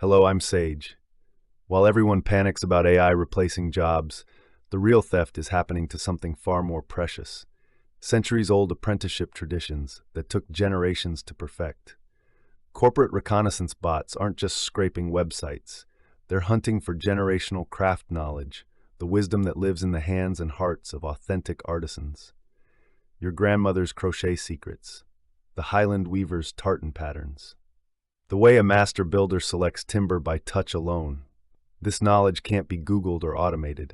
Hello, I'm Sage. While everyone panics about AI replacing jobs, the real theft is happening to something far more precious. Centuries-old apprenticeship traditions that took generations to perfect. Corporate reconnaissance bots aren't just scraping websites. They're hunting for generational craft knowledge, the wisdom that lives in the hands and hearts of authentic artisans. Your grandmother's crochet secrets, the Highland weaver's tartan patterns. The way a master builder selects timber by touch alone. This knowledge can't be Googled or automated.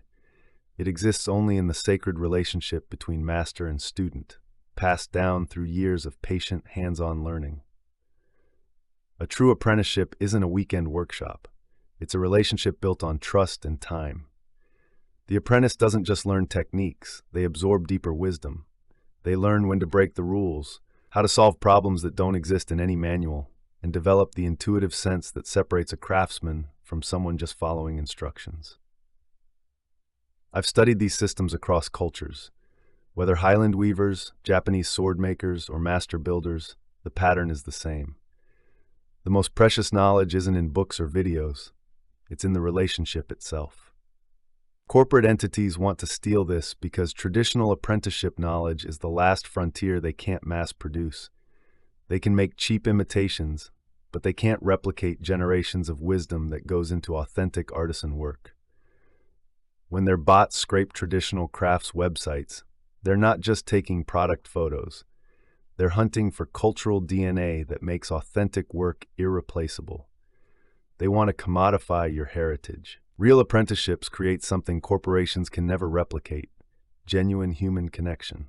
It exists only in the sacred relationship between master and student, passed down through years of patient, hands-on learning. A true apprenticeship isn't a weekend workshop. It's a relationship built on trust and time. The apprentice doesn't just learn techniques, they absorb deeper wisdom. They learn when to break the rules, how to solve problems that don't exist in any manual, and develop the intuitive sense that separates a craftsman from someone just following instructions. I've studied these systems across cultures. Whether Highland weavers, Japanese sword makers, or master builders, the pattern is the same. The most precious knowledge isn't in books or videos, it's in the relationship itself. Corporate entities want to steal this because traditional apprenticeship knowledge is the last frontier they can't mass produce. They can make cheap imitations, but they can't replicate generations of wisdom that goes into authentic artisan work. When their bots scrape traditional crafts websites, they're not just taking product photos. They're hunting for cultural DNA that makes authentic work irreplaceable. They want to commodify your heritage. Real apprenticeships create something corporations can never replicate: genuine human connection.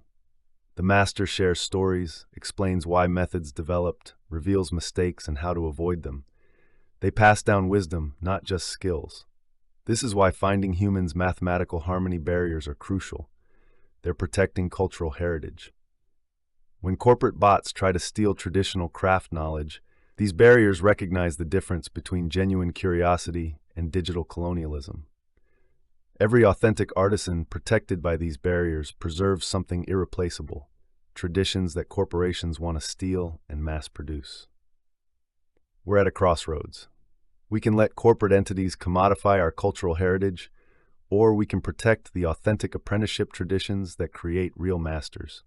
The master shares stories, explains why methods developed, reveals mistakes and how to avoid them. They pass down wisdom, not just skills. This is why finding humans' mathematical harmony barriers are crucial. They're protecting cultural heritage. When corporate bots try to steal traditional craft knowledge, these barriers recognize the difference between genuine curiosity and digital colonialism. Every authentic artisan protected by these barriers preserves something irreplaceable, traditions that corporations want to steal and mass produce. We're at a crossroads. We can let corporate entities commodify our cultural heritage, or we can protect the authentic apprenticeship traditions that create real masters.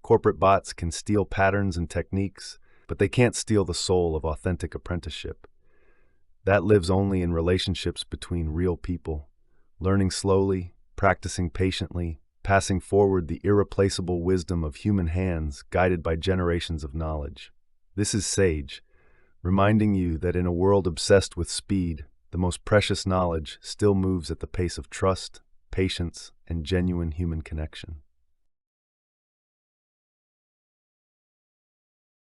Corporate bots can steal patterns and techniques, but they can't steal the soul of authentic apprenticeship. That lives only in relationships between real people, learning slowly, practicing patiently, passing forward the irreplaceable wisdom of human hands guided by generations of knowledge. This is Sage, reminding you that in a world obsessed with speed, the most precious knowledge still moves at the pace of trust, patience, and genuine human connection.